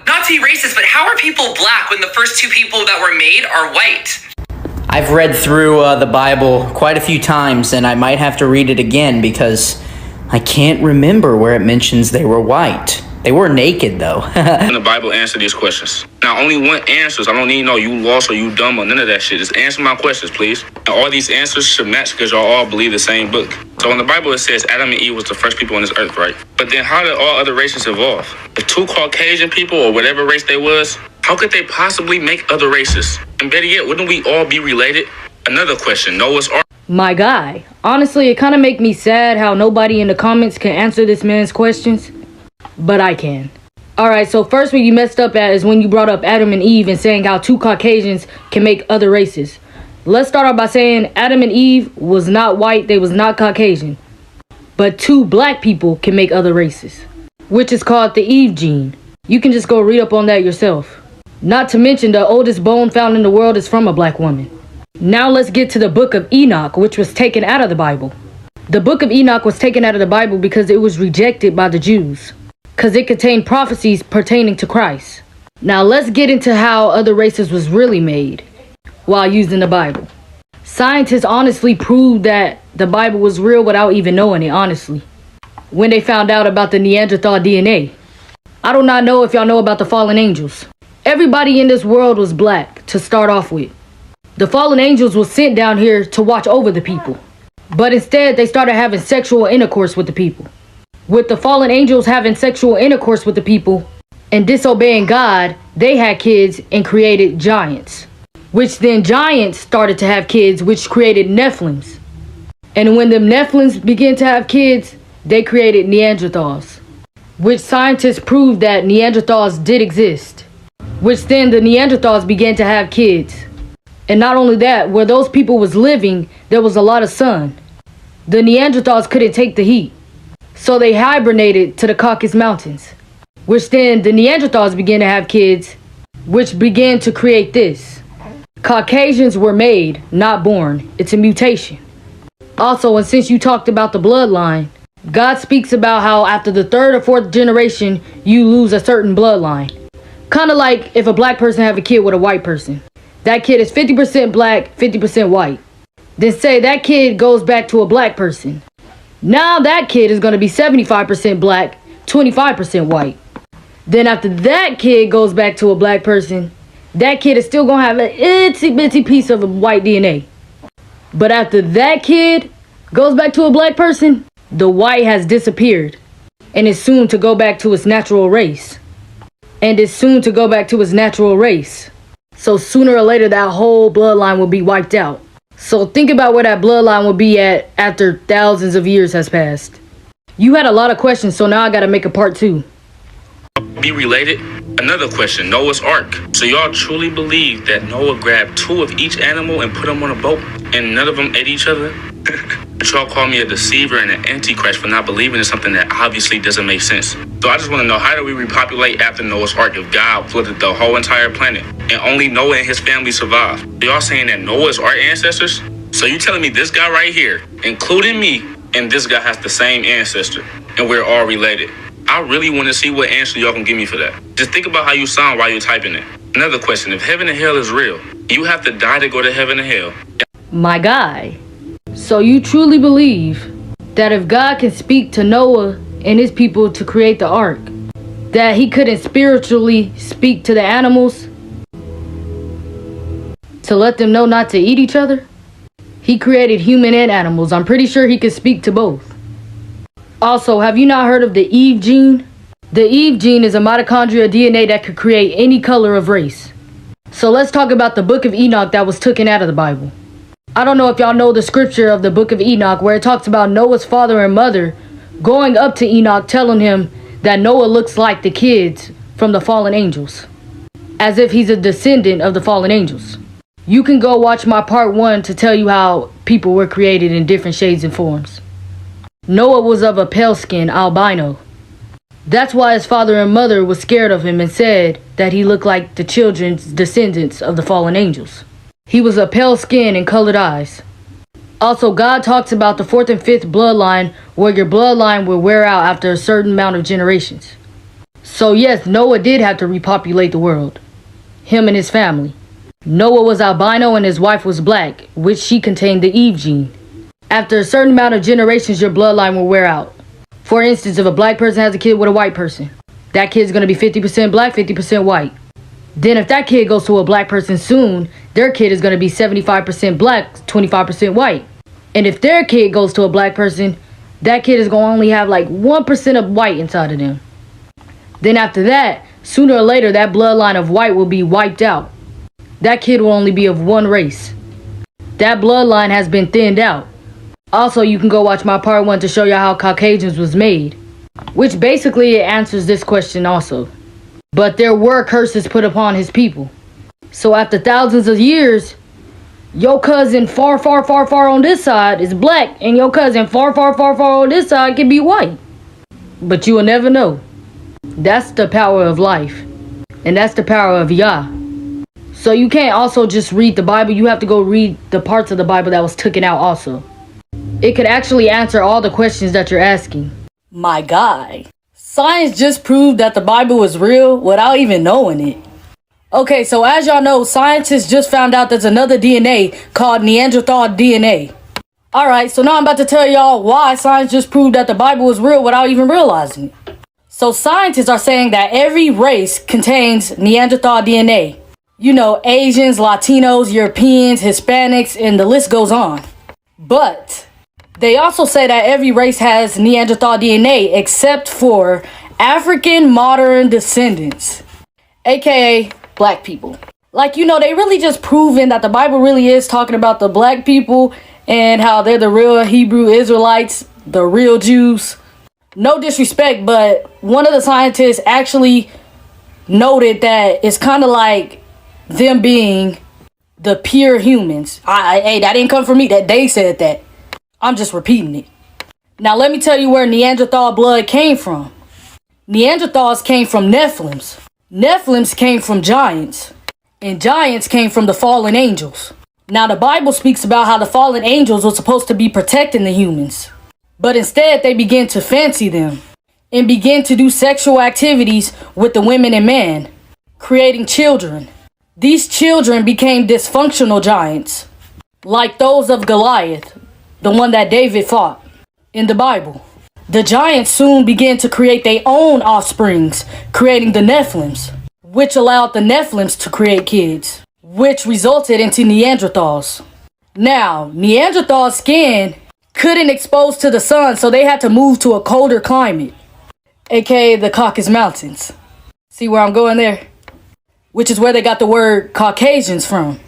Not to be racist, but how are people black when the first two people that were made are white? I've read through the Bible quite a few times, and I might have to read it again because I can't remember where it mentions they were white. They were naked, though. In the Bible, answer these questions. Now, only one answers. I don't need no you lost or you dumb or none of that shit. Just answer my questions, please. And all these answers should match because y'all all believe the same book. So in the Bible, it says Adam and Eve was the first people on this earth, right? But then how did all other races evolve? If two Caucasian people or whatever race they was, how could they possibly make other races? And better yet, wouldn't we all be related? Another question, Noah's Ark. My guy, honestly, it kind of make me sad how nobody in the comments can answer this man's questions. But I can. Alright, so first what you messed up at is when you brought up Adam and Eve and saying how two Caucasians can make other races. Let's start off by saying Adam and Eve was not white, they was not Caucasian. But two black people can make other races, which is called the Eve gene. You can just go read up on that yourself. Not to mention the oldest bone found in the world is from a black woman. Now let's get to the book of Enoch, which was taken out of the Bible. The book of Enoch was taken out of the Bible because it was rejected by the Jews, because it contained prophecies pertaining to Christ. Now let's get into how other races was really made while using the Bible. Scientists honestly proved that the Bible was real without even knowing it, honestly, when they found out about the Neanderthal DNA. I do not know if y'all know about the fallen angels. Everybody in this world was black to start off with. The fallen angels were sent down here to watch over the people, but instead they started having sexual intercourse with the people. With the fallen angels having sexual intercourse with the people and disobeying God, they had kids and created giants, which then giants started to have kids, which created Nephilims. And when the Nephilims began to have kids, they created Neanderthals, which scientists proved that Neanderthals did exist, which then the Neanderthals began to have kids. And not only that, where those people was living, there was a lot of sun. The Neanderthals couldn't take the heat, so they hibernated to the Caucasus Mountains, which then the Neanderthals began to have kids, which began to create this. Caucasians were made, not born. It's a mutation. Also, and since you talked about the bloodline, God speaks about how after the third or fourth generation, you lose a certain bloodline. Kind of like if a black person have a kid with a white person. That kid is 50% black, 50% white. Then say that kid goes back to a black person. Now that kid is going to be 75% black, 25% white. Then after that kid goes back to a black person, that kid is still going to have an itsy bitsy piece of a white DNA. But after that kid goes back to a black person, the white has disappeared and is soon to go back to its natural race. So sooner or later, that whole bloodline will be wiped out. So think about where that bloodline will be at after thousands of years has passed. You had a lot of questions, so now I gotta make a part 2. Be related? Another question, Noah's Ark. So y'all truly believe that Noah grabbed 2 of each animal and put them on a boat and none of them ate each other? But y'all call me a deceiver and an antichrist for not believing in something that obviously doesn't make sense. So I just want to know, how do we repopulate after Noah's Ark if God flooded the whole entire planet and only Noah and his family survived? Y'all saying that Noah's our ancestors? So you telling me this guy right here, including me, and this guy has the same ancestor and we're all related? I really want to see what answer y'all can give me for that. Just think about how you sound while you're typing it. Another question, if heaven and hell is real, you have to die to go to heaven and hell. My guy, so you truly believe that if God can speak to Noah and his people to create the ark, that he couldn't spiritually speak to the animals to let them know not to eat each other? He created human and animals. I'm pretty sure he could speak to both. Also, have you not heard of the Eve gene? The Eve gene is a mitochondria DNA that could create any color of race. So let's talk about the book of Enoch that was taken out of the Bible. I don't know if y'all know the scripture of the book of Enoch where it talks about Noah's father and mother going up to Enoch telling him that Noah looks like the kids from the fallen angels, as if he's a descendant of the fallen angels. You can go watch my part 1 to tell you how people were created in different shades and forms. Noah was of a pale skin, albino. That's why his father and mother was scared of him and said that he looked like the children's descendants of the fallen angels. He was a pale skin and colored eyes. Also, God talks about the 4th and 5th bloodline, where your bloodline will wear out after a certain amount of generations. So yes, Noah did have to repopulate the world. Him and his family. Noah was albino and his wife was black, which she contained the Eve gene. After a certain amount of generations, your bloodline will wear out. For instance, if a black person has a kid with a white person, that kid's gonna be 50% black, 50% white. Then if that kid goes to a black person soon, their kid is gonna be 75% black, 25% white. And if their kid goes to a black person, that kid is gonna only have like 1% of white inside of them. Then after that, sooner or later, that bloodline of white will be wiped out. That kid will only be of one race. That bloodline has been thinned out. Also, you can go watch my part 1 to show you how Caucasians was made, which basically it answers this question also. But there were curses put upon his people. So after thousands of years, your cousin far, far, far, far on this side is black, and your cousin far, far, far, far on this side can be white. But you will never know. That's the power of life. And that's the power of Yah. So you can't also just read the Bible. You have to go read the parts of the Bible that was taken out also. It could actually answer all the questions that you're asking. My guy. Science just proved that the Bible was real without even knowing it. Okay, so as y'all know, scientists just found out there's another DNA called Neanderthal DNA. Alright, so now I'm about to tell y'all why science just proved that the Bible was real without even realizing it. So scientists are saying that every race contains Neanderthal DNA. You know, Asians, Latinos, Europeans, Hispanics, and the list goes on. But they also say that every race has Neanderthal DNA except for African modern descendants, aka black people. Like, you know, they really just proven that the Bible really is talking about the black people and how they're the real Hebrew Israelites, the real Jews. No disrespect, but one of the scientists actually noted that it's kind of like them being the pure humans. Hey, that didn't come from me, that they said that. I'm just repeating it. Now let me tell you where Neanderthal blood came from. Neanderthals came from Nephilims. Nephilims came from giants. And giants came from the fallen angels. Now the Bible speaks about how the fallen angels were supposed to be protecting the humans. But instead they began to fancy them and began to do sexual activities with the women and men, creating children. These children became dysfunctional giants, like those of Goliath, the one that David fought in the Bible. The giants soon began to create their own offsprings, creating the Nephilims, which allowed the Nephilims to create kids, which resulted into Neanderthals. Now, Neanderthal skin couldn't expose to the sun, so they had to move to a colder climate, aka the Caucasus Mountains. See where I'm going there? Which is where they got the word Caucasians from.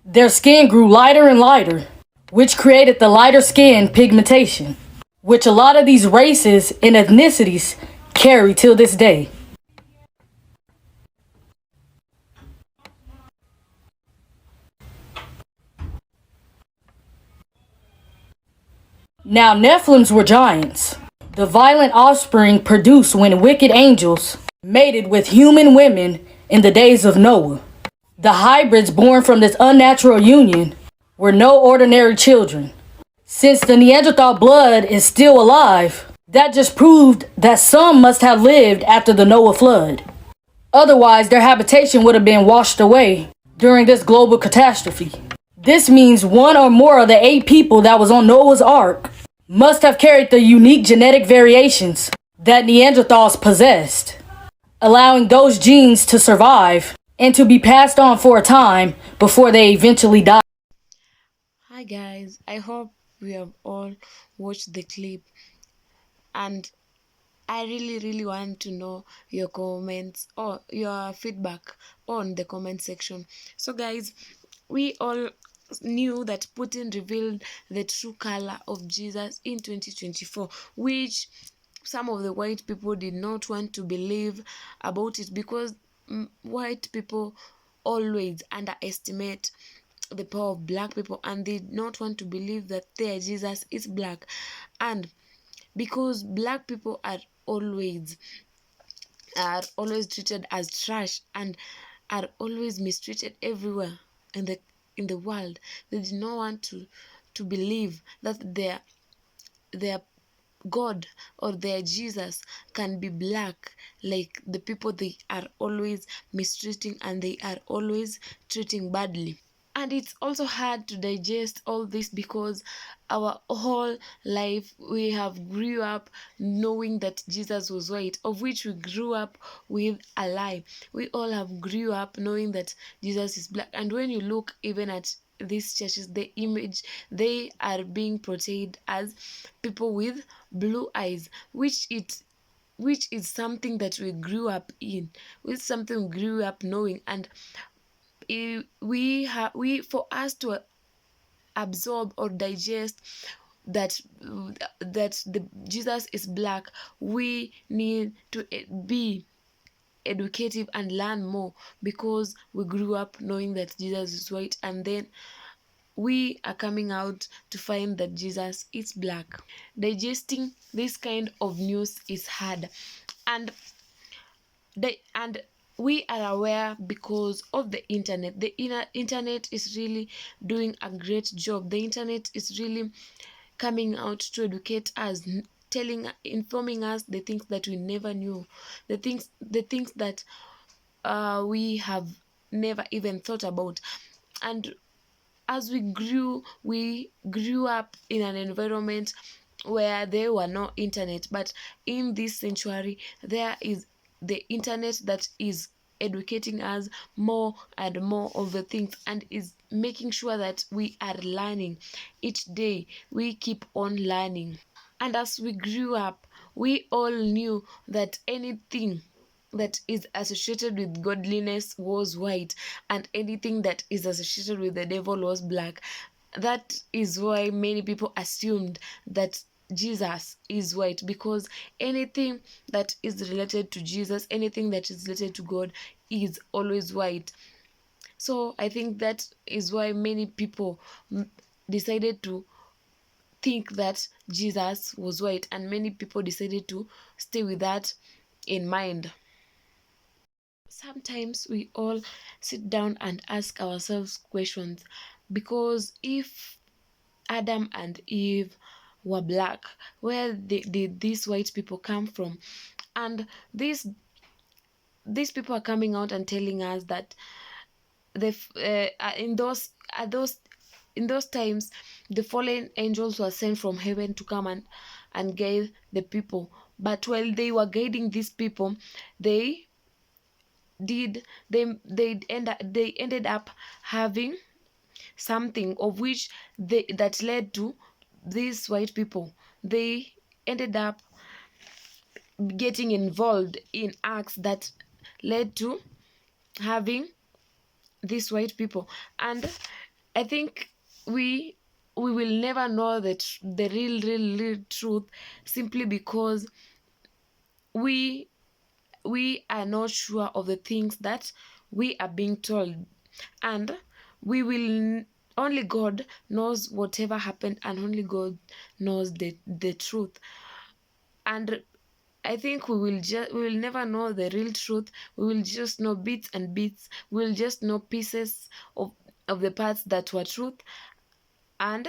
Their skin grew lighter and lighter, which created the lighter skin pigmentation, which a lot of these races and ethnicities carry till this day. Now, Nephilims were giants, the violent offspring produced when wicked angels mated with human women in the days of Noah. The hybrids born from this unnatural union were no ordinary children. Since the Neanderthal blood is still alive, that just proved that some must have lived after the Noah flood. Otherwise, their habitation would have been washed away during this global catastrophe. This means one or more of the 8 people that was on Noah's Ark must have carried the unique genetic variations that Neanderthals possessed, allowing those genes to survive and to be passed on for a time before they eventually died. Hi guys, I hope we have all watched the clip, and I really want to know your comments or your feedback on the comment section. So guys, we all knew that Putin revealed the true color of Jesus in 2024, which some of the white people did not want to believe about it, because white people always underestimate the power of black people, and they did not want to believe that their Jesus is black. And because black people are always treated as trash and are always mistreated everywhere in the world, they did not want to believe that their God or their Jesus can be black, like the people they are always mistreating and they are always treating badly. And it's also hard to digest all this because our whole life we have grew up knowing that Jesus was white, of which we grew up with a lie. We all have grew up knowing that Jesus is black. And when you look even at these churches, the image they are being portrayed as people with blue eyes, which is something that we grew up in, with something we grew up knowing. And we for us to absorb or digest that the Jesus is black, we need to be educative and learn more, because we grew up knowing that Jesus is white, and then we are coming out to find that Jesus is black. Digesting this kind of news is hard, and we are aware because of the internet. The internet is really doing a great job. The internet is really coming out to educate us, informing us the things that we never knew, the things that we have never even thought about. And as we grew up in an environment where there were no internet, but in this century there is the internet that is educating us more and more of the things, and is making sure that we are learning each day. We keep on learning. And as we grew up, we all knew that anything that is associated with godliness was white, and anything that is associated with the devil was black. That is why many people assumed that Jesus is white, because anything that is related to Jesus, anything that is related to God, is always white. So I think that is why many people decided to think that Jesus was white, and many people decided to stay with that in mind. Sometimes we all sit down and ask ourselves questions, because if Adam and Eve were black, where did these white people come from? And these people are coming out and telling us that in those times the fallen angels were sent from heaven to come and guide the people. But while they were guiding these people, they ended up having something of which that led to these white people. They ended up getting involved in acts that led to having these white people. And I think we will never know the real truth, simply because we are not sure of the things that we are being told. And we will only God knows whatever happened, and only God knows the truth. And I think we will never know the real truth. We will just know bits and bits. We will just know pieces of the parts that were truth. And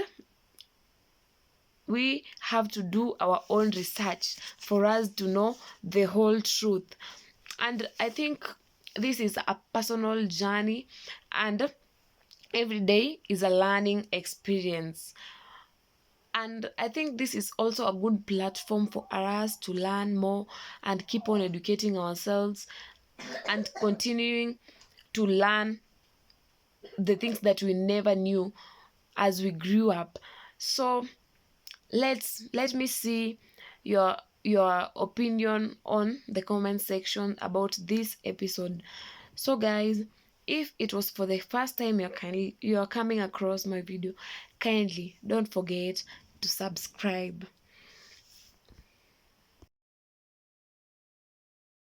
we have to do our own research for us to know the whole truth. And I think this is a personal journey, and every day is a learning experience. And I think this is also a good platform for us to learn more and keep on educating ourselves and continuing to learn the things that we never knew as we grew up. So let me see your opinion on the comment section about this episode. So guys, if it was for the first time you're coming across my video, kindly don't forget to subscribe.